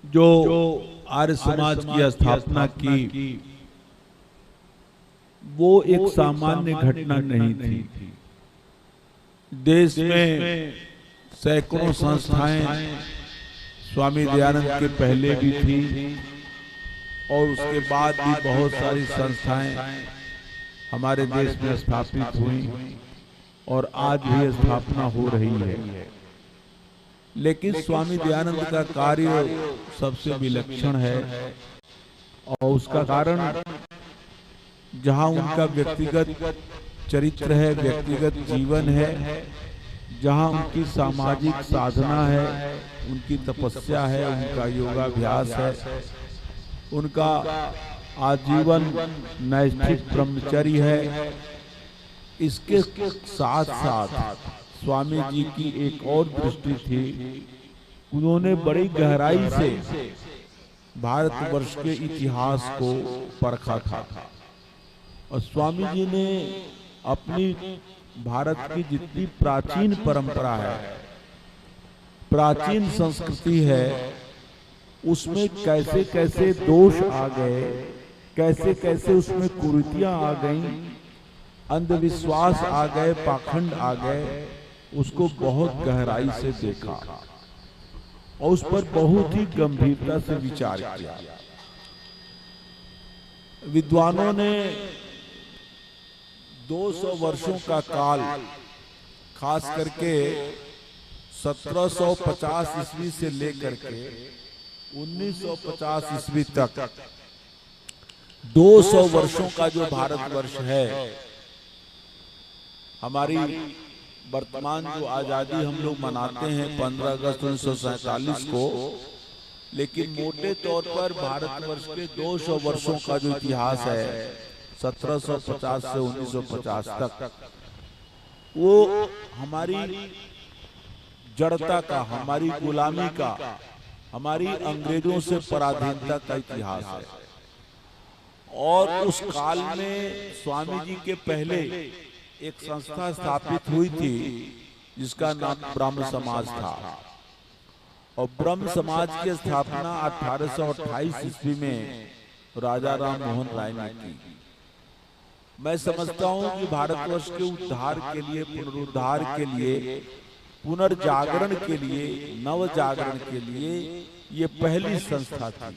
जो आर्य समाज की स्थापना की वो एक सामान्य घटना नहीं थी। देश में सैकड़ों संस्थाएं स्वामी दयानंद के पहले भी थी और उसके बाद भी बहुत सारी संस्थाएं हमारे देश में स्थापित हुई और आज भी स्थापना हो रही है। लेकिन स्वामी दयानंद का कार्य सबसे विलक्षण है और उसका कारण जहां उनका व्यक्तिगत चरित्र है, व्यक्तिगत जीवन है, जहां उनकी सामाजिक साधना है, उनकी तपस्या है, उनका योगाभ्यास है, उनका आजीवन नैष्ठिक ब्रह्मचर्य है। इसके साथ साथ स्वामी जी की एक और दृष्टि थी। उन्होंने बड़ी गहराई से भारतवर्ष के इतिहास को परखा था और स्वामी जी ने अपनी भारत की जितनी प्राचीन परंपरा है, प्राचीन संस्कृति है, उसमें कैसे कैसे दोष आ गए, कैसे कैसे उसमें कुरीतियां आ गईं, अंधविश्वास आ गए, पाखंड आ गए, उसको बहुत गहराई से देखा और उस पर बहुत ही गंभीरता से विचार किया। विद्वानों ने 200 वर्षों का काल, खास करके 1750 ईस्वी से लेकर के 1950 ईस्वी तक 200 वर्षों का जो भारतवर्ष है, हमारी वर्तमान जो आजादी हम लोग मनाते हैं 15 अगस्त 1947 को, लेकिन मोटे तौर पर भारतवर्ष के 200 वर्षों का जो इतिहास है 1750 से 1950 तक, वो हमारी जड़ता का, हमारी गुलामी का, हमारी अंग्रेजों से पराधीनता का इतिहास है। और उस काल में स्वामी जी के पहले एक संस्था स्थापित हुई थी जिसका नाम ब्रह्म समाज था और ब्रह्म समाज की स्थापना 1828 ईस्वी में राजा राम मोहन राय ने की। मैं समझता हूं कि भारतवर्ष के उद्धार के लिए, पुनरुद्धार के लिए, पुनर्जागरण के लिए, नव जागरण के लिए ये पहली संस्था थी।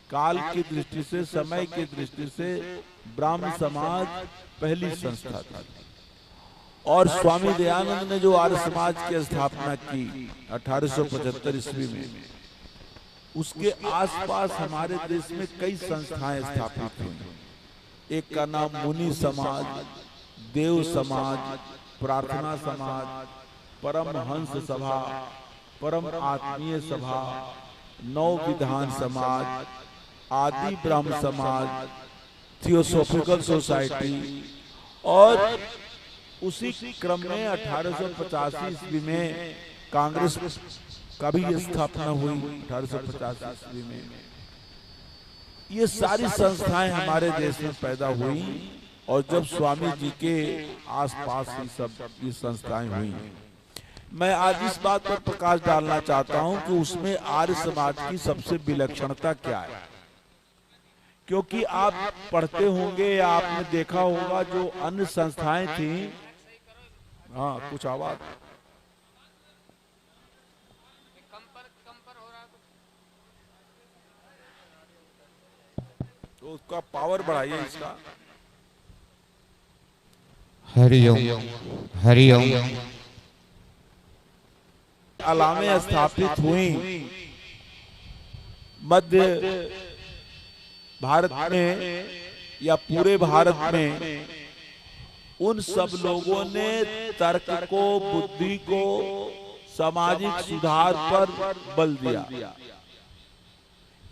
काल की दृष्टि से, समय की दृष्टि से ब्राह्म समाज पहली संस्था थी। और स्वामी दयानंद ने जो आर्य समाज की स्थापना की 1875 ईस्वी में, उसके आसपास हमारे देश में कई संस्थाएं स्थापित हुई। एक का नाम मुनि समाज, देव समाज, प्रार्थना समाज, परम हंस सभा, परम आत्मीय सभा, नव विधान समाज, आदि ब्रह्म समाज, थियोसॉफिकल सोसाइटी। और उसी क्रम में 1885 ईस्वी में कांग्रेस का भी स्थापना हुई। 1885 ईस्वी में ये सारी संस्थाएं हमारे देश में पैदा हुई और जब स्वामी जी के आसपास ही सब ये संस्थाएं हुई। मैं आज इस बात पर प्रकाश डालना चाहता हूं कि उसमें आर्य समाज की सबसे विलक्षणता क्या है। क्योंकि आप पढ़ते होंगे या आपने देखा होगा जो अन्य संस्थाएं थी, हाँ कुछ आवाज, तो उसका पावर बढ़ाइए इसका। हरिओम हरिओम। अलामें स्थापित हुई मध्य भारत में या पूरे भारत में। उन सब लोगों ने तर्क को, बुद्धि को, सामाजिक सुधार पर बल दिया।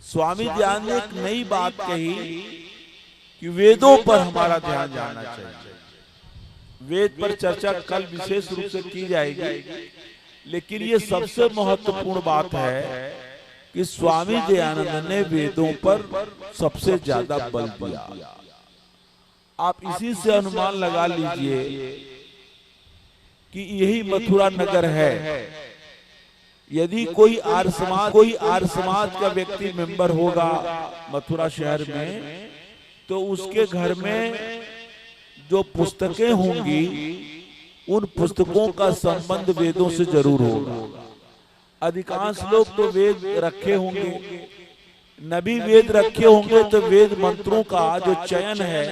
स्वामी दयानंद ने एक नई बात कही कि वेदों पर हमारा ध्यान जाना चाहिए। वेद पर चर्चा कल विशेष रूप से की जाएगी, लेकिन ये सबसे महत्वपूर्ण बात है कि स्वामी दयानंद ने वेदों पर सबसे ज्यादा बल दिया। आप इसी से अनुमान लगा लीजिए कि यही मथुरा नगर है यदि कोई आर्य समाज का व्यक्ति मेंबर होगा मथुरा शहर में, तो उसके घर में जो पुस्तकें होंगी उन पुस्तकों का संबंध वेदों से जरूर होगा। अधिकांश लोग तो वेद रखे होंगे, नबी वेद रखे होंगे, तो वेद मंत्रों का जो चयन है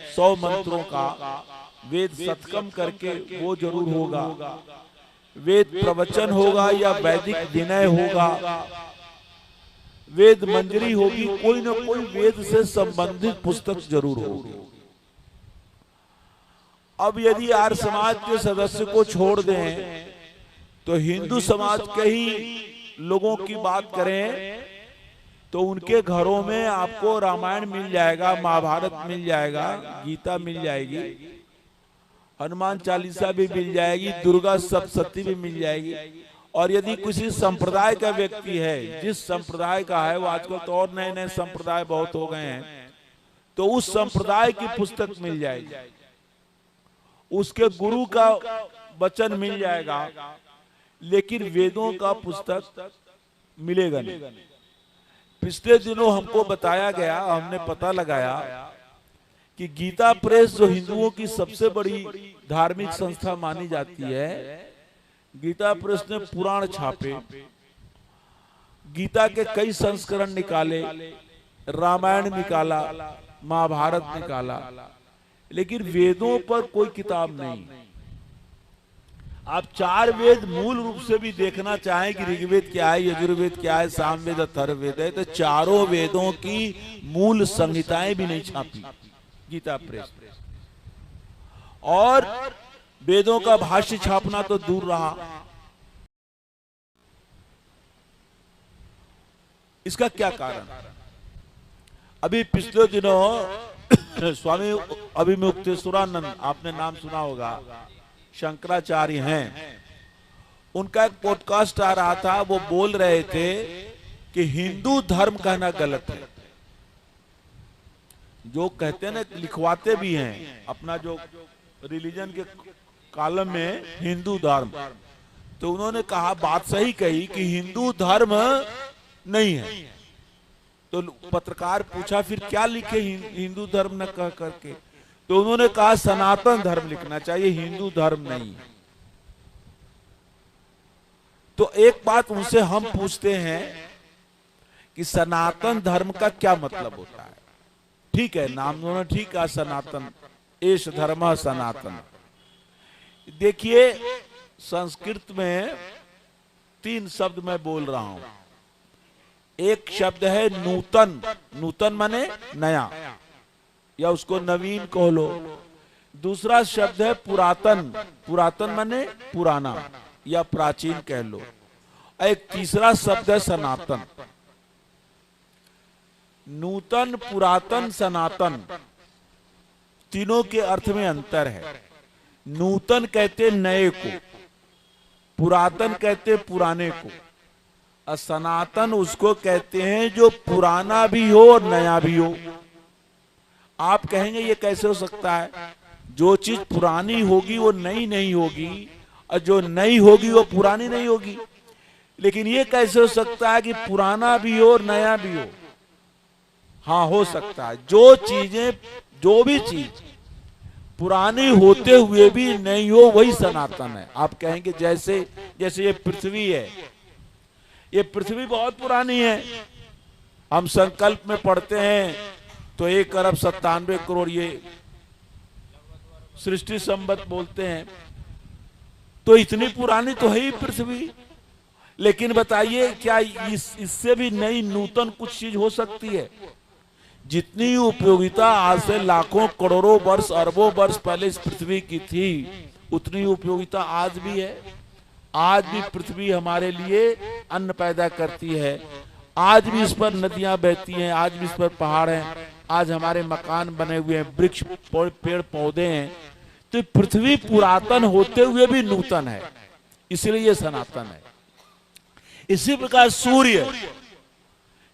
100 मंत्रों का वेद सत्कम करके वो जरूर होगा। वेद प्रवचन होगा या वैदिक विनय होगा, वेद मंजरी होगी, कोई ना कोई वेद से संबंधित पुस्तक जरूर होगी। अब यदि आर्य समाज के सदस्य को छोड़ दें तो हिंदू समाज के ही लोगों की बात करें तो उनके घरों में आपको रामायण मिल जाएगा, महाभारत मिल जाएगा, गीता मिल जाएगी, हनुमान चालीसा भी मिल जाएगी, दुर्गा सप्तशती भी मिल जाएगी। और यदि किसी संप्रदाय का व्यक्ति है, जिस संप्रदाय का है, वो आजकल तो और नए नए संप्रदाय बहुत हो गए हैं, तो उस संप्रदाय की पुस्तक मिल जाएगी, उसके गुरु का वचन मिल जाएगा, लेकिन वेदों का पुस्तक मिलेगा नहीं। पिछले दिनों हमको बताया गया, हमने पता लगाया कि गीता प्रेस जो हिंदुओं की सबसे बड़ी धार्मिक संस्था मानी जाती है, गीता प्रेस ने पुराण छापे, गीता के कई संस्करण निकाले, रामायण निकाला, महाभारत निकाला, लेकिन वेदों पर कोई किताब नहीं। आप 4 वेद मूल रूप से भी देखना चाहें कि ऋग्वेद क्या है, यजुर्वेद क्या है, सामवेद, अथर्ववेद है, तो चारों वेदों की मूल संहिताएं भी नहीं छापी गीता प्रेस। और वेदों का भाष्य छापना तो दूर रहा। इसका क्या कारण? अभी पिछले दिनों स्वामी अभिमुक्तेश्वरानंद, आपने नाम सुना होगा, शंकराचार्य हैं, उनका एक पॉडकास्ट आ रहा था, वो बोल रहे थे कि हिंदू धर्म कहना गलत है। जो कहते हैं ना, लिखवाते भी हैं अपना जो रिलीजन के कॉलम में हिंदू धर्म, तो उन्होंने कहा, बात सही कही कि हिंदू धर्म नहीं है। तो पत्रकार पूछा फिर क्या लिखे हिंदू धर्म न कह करके, तो उन्होंने कहा सनातन धर्म लिखना चाहिए, हिंदू धर्म नहीं। तो एक बात उनसे हम पूछते हैं कि सनातन धर्म का क्या मतलब होता है? ठीक है, नाम उन्होंने ठीक कहा, सनातन, एष धर्म सनातन। देखिए, संस्कृत में 3 शब्द मैं बोल रहा हूं। एक शब्द है नूतन, नूतन माने नया या उसको नवीन कह लो। दूसरा शब्द है पुरातन, पुरातन माने पुराना या प्राचीन कह लो। एक तीसरा शब्द है सनातन। नूतन, पुरातन, सनातन, तीनों के अर्थ में अंतर है। नूतन कहते नए को, पुरातन कहते पुराने को, और सनातन उसको कहते हैं जो पुराना भी हो और नया भी हो। आप कहेंगे ये कैसे हो सकता है? जो चीज पुरानी होगी वो नई नहीं होगी, और जो नई होगी वो पुरानी नहीं होगी। लेकिन ये कैसे हो सकता है कि पुराना भी हो और नया भी हो? हाँ, हो सकता है। जो भी चीज पुरानी होते हुए भी नहीं हो, वही सनातन है। आप कहेंगे जैसे ये पृथ्वी है, ये पृथ्वी बहुत पुरानी है। हम संकल्प में पढ़ते हैं तो 1 अरब 97 करोड़ ये सृष्टि संबत बोलते हैं, तो इतनी पुरानी तो है ही पृथ्वी। लेकिन बताइए, क्या इससे भी नई नूतन कुछ चीज हो सकती है? जितनी उपयोगिता आज से लाखों करोड़ों वर्ष, अरबों वर्ष पहले इस पृथ्वी की थी, उतनी उपयोगिता आज भी है। आज भी पृथ्वी हमारे लिए अन्न पैदा करती है, आज भी इस पर नदियां बहती हैं, आज भी इस पर पहाड़ हैं, आज हमारे मकान बने हुए हैं, वृक्ष पेड़ पौधे हैं। तो पृथ्वी पुरातन होते हुए भी नूतन है, इसलिए ये सनातन है। इसी प्रकार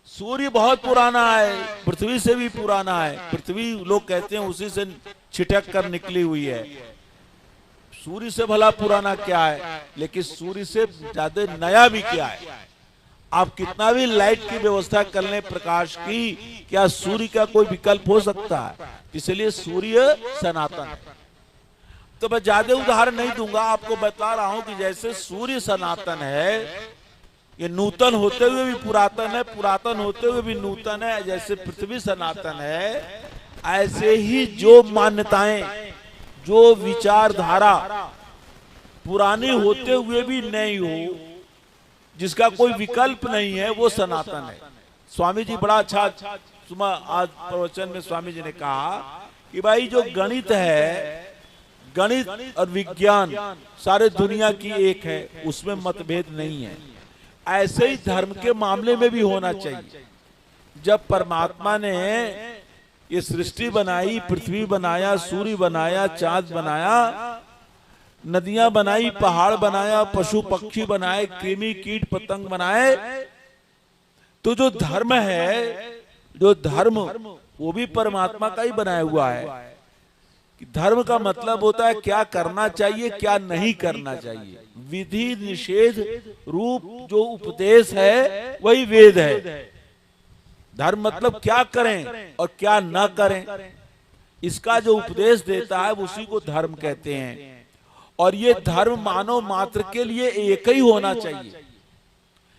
सूर्य बहुत पुराना है, पृथ्वी से भी पुराना है। पृथ्वी लोग कहते हैं उसी से छिटक कर निकली हुई है। सूर्य से भला पुराना क्या है, लेकिन सूर्य से ज्यादा नया भी क्या है। आप कितना भी लाइट की व्यवस्था कर लें प्रकाश की, क्या सूर्य का कोई विकल्प हो सकता है? इसलिए सूर्य सनातन है। तो मैं ज्यादा उदाहरण नहीं दूंगा, आपको बता रहा हूं कि जैसे सूर्य सनातन है, ये नूतन होते हुए भी पुरातन है, पुरातन होते हुए भी नूतन है। जैसे पृथ्वी सनातन है, ऐसे ही जो मान्यताएं, जो विचारधारा पुरानी होते हुए भी नई हो, जिसका कोई विकल्प नहीं है, वो सनातन है। स्वामी जी बड़ा अच्छा सुबह आज प्रवचन में स्वामी जी ने कहा कि भाई जो गणित है, गणित और विज्ञान सारे दुनिया की एक है, उसमें मतभेद नहीं है। ऐसे ही धर्म के मामले में भी होना चाहिए। जब परमात्मा ने ये सृष्टि बनाई, पृथ्वी बनाया, सूर्य बनाया, चांद बनाया, नदियां बनाई, पहाड़ बनाया, पशु पक्षी बनाए, कृमि कीट पतंग बनाए, तो जो धर्म है, जो धर्म वो भी परमात्मा का ही बनाया हुआ है। कि धर्म का मतलब होता है क्या करना चाहिए, क्या नहीं करना चाहिए। विधि निषेध रूप जो उपदेश है वही वेद है। धर्म मतलब क्या करें और क्या न करें, इसका जो उपदेश देता है उसी को धर्म कहते हैं। और ये धर्म मानव मात्र के लिए एक ही होना चाहिए।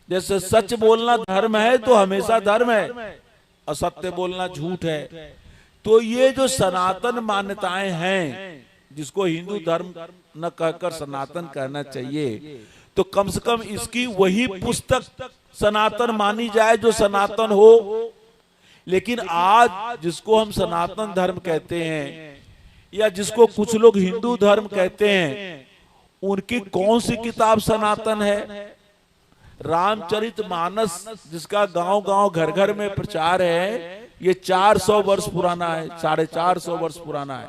जैसे सच बोलना धर्म है तो हमेशा धर्म है, असत्य बोलना झूठ है। तो ये जो सनातन मान्यताएं हैं, जिसको हिंदू धर्म न कहकर सनातन कहना चाहिए, तो कम से कम इसकी वही पुस्तक सनातन मानी जाए जो सनातन हो। लेकिन आज जिसको हम सनातन धर्म कहते हैं, या जिसको कुछ लोग हिंदू धर्म कहते हैं, उनकी कौन सी किताब सनातन है? रामचरितमानस जिसका गांव गांव घर घर में प्रचार है, ये 400 वर्ष पुराना है, 450 वर्ष पुराना है।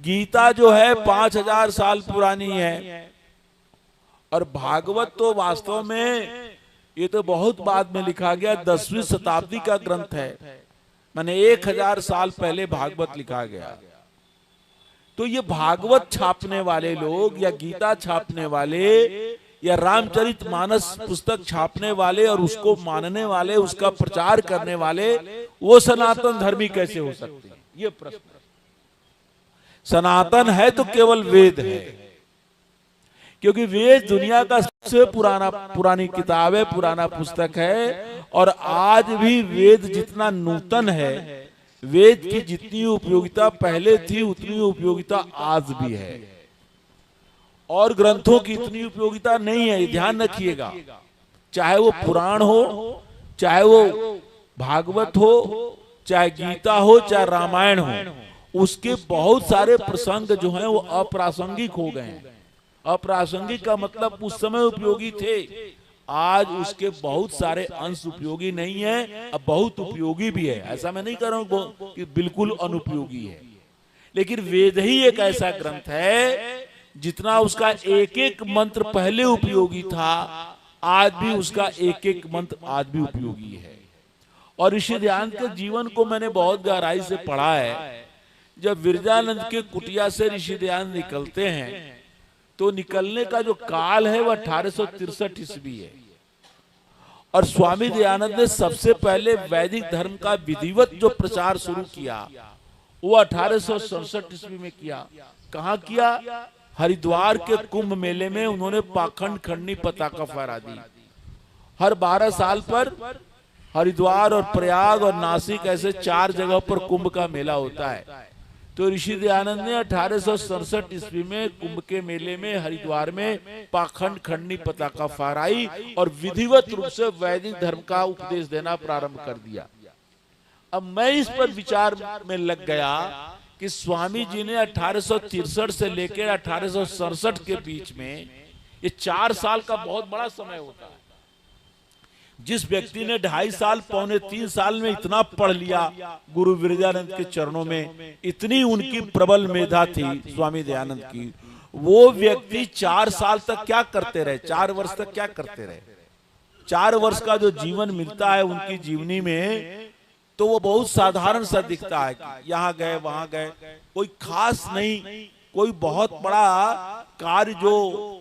गीता जो है 5000 साल पुरानी है। और भागवत तो वास्तव में ये तो बहुत बाद में लिखा गया, 10वीं शताब्दी का ग्रंथ है। माने 1000 साल पहले भागवत लिखा गया। तो ये भागवत छापने वाले लोग, या गीता छापने वाले, या रामचरितमानस पुस्तक छापने वाले और उसको मानने वाले, उसका प्रचार करने वाले, वो सनातन धर्मी कैसे हो सकते हैं? ये प्रश्न। सनातन है तो केवल वेद है, क्योंकि वेद दुनिया का सबसे पुरानी किताब है, पुराना पुस्तक है। और आज भी वेद जितना नूतन है, वेद की जितनी उपयोगिता पहले थी उतनी उपयोगिता आज भी है। और ग्रंथों की इतनी उपयोगिता नहीं है, ध्यान रखिएगा। चाहे वो पुराण हो, चाहे वो भागवत हो, चाहे गीता हो, चाहे रामायण हो, उसके बहुत सारे प्रसंग जो हैं वो अप्रासंगिक हो गए हैं। अप्रासंगिक का मतलब उस समय उपयोगी थे, आज उसके बहुत सारे अंश उपयोगी नहीं है, अब बहुत उपयोगी भी है। ऐसा मैं नहीं कह रहा हूं कि बिल्कुल अनुपयोगी है, लेकिन वेद ही एक ऐसा ग्रंथ है जितना उसका एक एक मंत्र पहले उपयोगी था, आज भी उसका एक एक मंत्र आज भी उपयोगी है। और ऋषि दयानंद के जीवन को मैंने बहुत गहराई से पढ़ा है। जब विरजानंद के कुटिया से ऋषि दयानंद निकलते हैं, तो निकलने का जो काल है वह 1863 ईस्वी है। और स्वामी दयानंद ने सबसे पहले वैदिक धर्म का विधिवत जो प्रचार शुरू किया वो 1867 ईस्वी में किया। कहाँ किया? हरिद्वार के कुंभ मेले में उन्होंने पाखंड खंडनी पताका फहरा दी। हर 12 साल पर हरिद्वार और प्रयाग और नासिक ऐसे 4 जगह पर कुंभ का मेला होता है। तो ऋषि दयानंद ने 1867 ईस्वी में कुंभ के मेले में हरिद्वार में पाखंड खंडनी पताका फहराई और विधिवत रूप से वैदिक धर्म का उपदेश देना प्रारंभ कर दिया। अब मैं इस पर विचार में लग गया कि स्वामी जी ने 1863 से लेकर 1867 के बीच में ये 4 साल का बहुत बड़ा समय होता है। जिस व्यक्ति ने 2.5 साल पौने 3 साल में इतना पढ़ लिया गुरु विरजानंद के चरणों में, इतनी उनकी प्रबल मेधा थी स्वामी दयानंद की, वो व्यक्ति 4 साल तक क्या करते रहे, 4 वर्ष तक क्या करते रहे। 4 वर्ष का जो जीवन मिलता है उनकी जीवनी में, तो वो बहुत साधारण सा दिखता है कि यहाँ गए वहां गए, कोई खास नहीं कोई बहुत बड़ा कार्य जो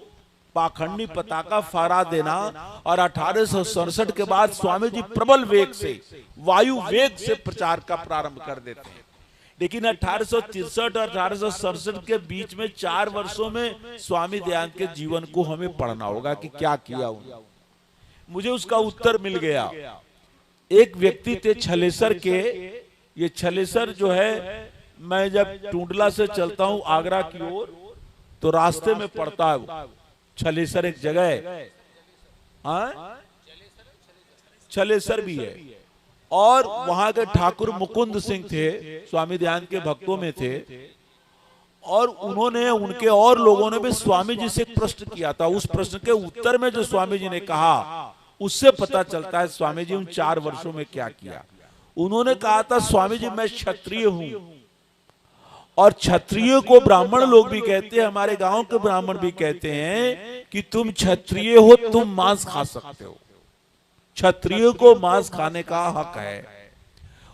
पाखंडी पताका फहरा देना, और 1867 के बाद स्वामी जी प्रबल वेग से, वायु वेग से प्रचार का प्रारंभ कर देते हैं। लेकिन 1863 और 1867 के बीच में 4 वर्षों में स्वामी दयानंद के जीवन को हमें पढ़ना होगा कि क्या किया उन्होंने। मुझे उसका उत्तर मिल गया। एक व्यक्ति थे छलेसर के, ये छलेसर जो है, मैं जब टूंडला से चलता हूं आगरा की ओर तो रास्ते में पड़ता है छलेसर, एक जगह है, हाँ छलेसर भी है। और वहां के ठाकुर मुकुंद सिंह थे, स्वामी दयानंद के भक्तों में थे, और उन्होंने, उनके और लोगों ने भी स्वामी जी से एक प्रश्न किया था। उस प्रश्न के उत्तर में जो स्वामी जी ने कहा, उससे पता चलता है स्वामी जी उन 4 वर्षों में क्या किया। उन्होंने कहा था, स्वामी जी मैं क्षत्रिय हूं, और क्षत्रिय को ब्राह्मण लोग भी कहते हैं, हमारे गांव के ब्राह्मण भी कहते हैं कि तुम क्षत्रिय हो, तुम मांस खा सकते हो। क्षत्रिय को मांस खाने का हक है,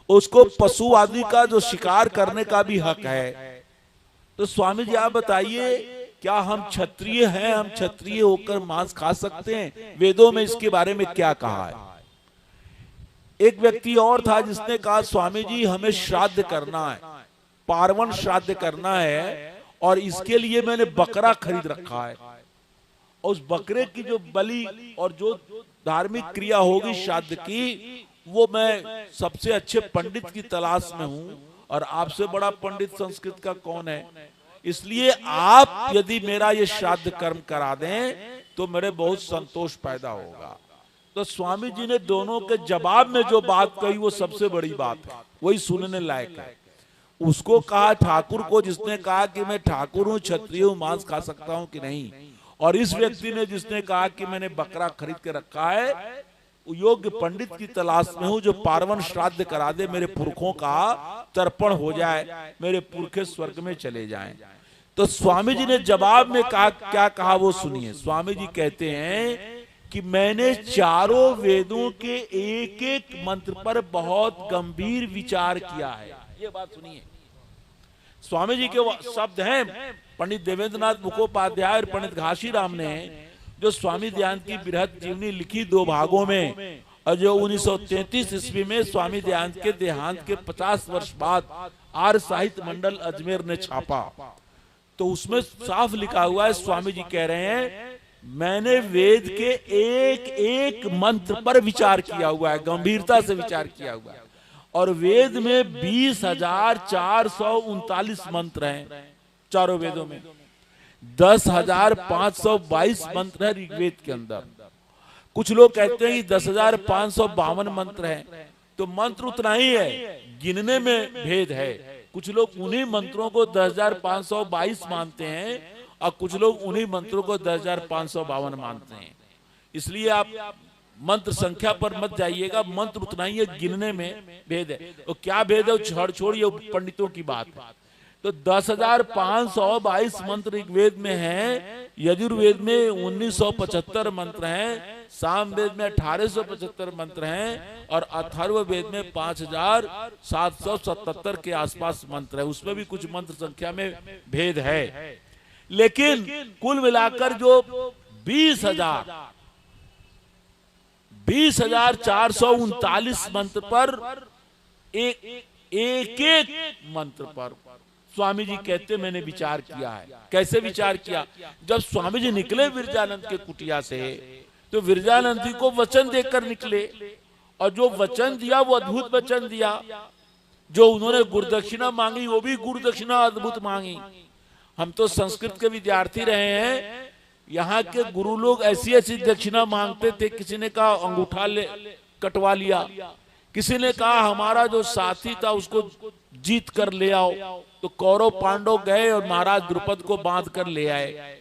उसको पशु आदि का जो शिकार करने का भी हक है। तो स्वामी जी आप बताइए, क्या हम क्षत्रिय हैं? हम क्षत्रिय होकर मांस खा सकते हैं? वेदों में इसके बारे में क्या कहा है? एक व्यक्ति और था जिसने कहा, स्वामी जी हमें श्राद्ध करना है, पार्वण श्राद्ध करना है, और इसके लिए मैंने बकरा खरीद रखा है। उस बकरे की जो बलि और जो धार्मिक क्रिया होगी श्राद्ध की, वो मैं सबसे अच्छे पंडित की तलाश में हूं, और आपसे बड़ा पंडित संस्कृत का कौन है? इसलिए आप यदि मेरा ये श्राद्ध कर्म करा दें तो मेरे बहुत संतोष पैदा होगा। तो स्वामी जी ने दोनों के जवाब में जो बात कही वो सबसे बड़ी बात है, वही सुनने लायक है। उसको कहा ठाकुर को, जिसने कहा कि मैं ठाकुर हूं, क्षत्रिय हूं, मांस खा सकता हूं कि नहीं, और इस व्यक्ति ने जिसने कहा कि मैंने बकरा खरीद के रखा है, योग्य पंडित की तलाश में हूं जो पार्वण श्राद्ध करा दे, मेरे पुरखों का तर्पण हो जाए, मेरे पुरखे स्वर्ग में चले जाएं। तो स्वामी जी ने जवाब में कहा, क्या कहा वो सुनिए। स्वामी जी कहते हैं कि मैंने चारों वेदों के एक एक मंत्र पर बहुत गंभीर विचार किया है। ये बात सुनिए, स्वामी जी के शब्द हैं। पंडित देवेंद्रनाथ मुखोपाध्याय और पंडित घासीराम ने जो स्वामी दयानंद की बृहद जीवनी लिखी 2 भागों में, और जो 1933 ईस्वी में स्वामी दयानंद के देहांत के 50 वर्ष बाद आर्य साहित्य मंडल अजमेर ने छापा, तो उसमें साफ लिखा हुआ है, स्वामी जी कह रहे हैं मैंने वेद के एक एक मंत्र पर विचार किया हुआ है, गंभीरता से विचार किया हुआ है। और वेद में 20,439 मंत्र हैं चारों वेदों में, 10,522 मंत्र है ऋग्वेद के अंदर। कुछ लोग कहते हैं 10,552 मंत्र हैं, तो मंत्र उतना ही है, गिनने में भेद है। कुछ लोग उन्हीं मंत्रों को 10,522 मानते हैं, और कुछ लोग उन्हीं मंत्रों को 10,552 मानते हैं। इसलिए आप मंत्र संख्या पर मत जाइएगा, मंत्र उतना ही है, गिनने में भेद है। तो क्या भेद है छोड़िए, पंडितों की बात है। तो 10,522 मंत्र ऋग्वेद में हैं, यजुर्वेद में 1975 मंत्र हैं, सामवेद में 1875 मंत्र हैं, और अथर्ववेद में 5,777 के आसपास मंत्र है। उसमें भी कुछ मंत्र संख्या में भेद है, लेकिन कुल मिलाकर जो 20,439 मंत्र पर एक एक मंत्र पर स्वामी जी कहते मैंने विचार किया है। कैसे विचार किया? जब स्वामी जी निकले विरजानंद के कुटिया से, तो विरजानंद जी को वचन देकर निकले, और जो वचन दिया वो अद्भुत वचन दिया। जो उन्होंने गुरुदक्षिणा मांगी वो भी गुरुदक्षिणा अद्भुत मांगी। हम तो संस्कृत के विद्यार्थी रहे हैं, यहाँ के गुरु लोग ऐसी ऐसी दक्षिणा मांगते थे। किसी ने कहा अंगूठा कटवा लिया, किसी ने कहा हमारा जो साथी था उसको जीत कर ले आओ। तो कौरव पांडव गए और महाराज द्रुपद को बांध कर ले आए।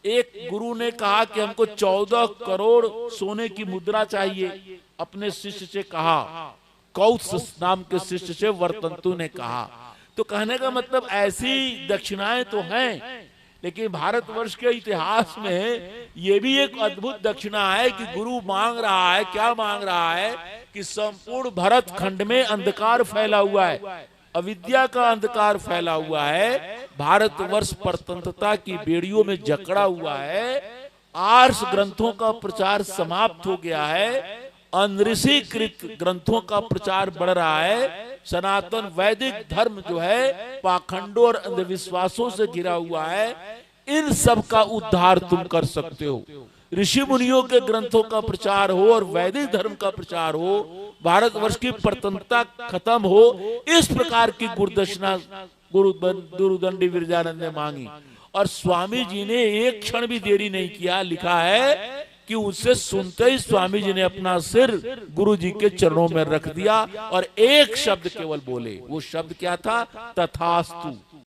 एक गुरु ने कहा कि हमको 14 करोड़ सोने की मुद्रा चाहिए, अपने शिष्य से कहा, कौत्स नाम के शिष्य से वर्तंतु ने कहा। तो कहने का मतलब ऐसी दक्षिणाएं तो हैं, लेकिन भारतवर्ष के इतिहास में ये भी एक अद्भुत दक्षिणा है कि गुरु मांग रहा है, क्या मांग रहा है कि संपूर्ण भरत खंड में अंधकार फैला हुआ है, अविद्या का अंधकार फैला हुआ है, भारतवर्ष परतंत्रता की बेड़ियों में जकड़ा हुआ है, आर्ष ग्रंथों का प्रचार समाप्त हो गया है, अनऋषिकृत ग्रंथों का प्रचार बढ़ रहा है, सनातन वैदिक धर्म जो है पाखंडों और अंधविश्वासों से घिरा हुआ है, इन सब का उद्धार तुम कर सकते हो। ऋषि मुनियों के ग्रंथों का प्रचार हो और वैदिक धर्म का प्रचार हो, भारतवर्ष की परतंत्रता खत्म हो, इस प्रकार की गुरुदक्षिणा गुरुदंडी विरजानंद ने मांगी। और स्वामी जी ने एक क्षण भी देरी नहीं किया, लिखा है कि उससे सुनते ही स्वामी जी ने अपना सिर गुरु जी के चरणों में रख दिया और एक शब्द केवल बोले। वो शब्द क्या था? तथास्तु।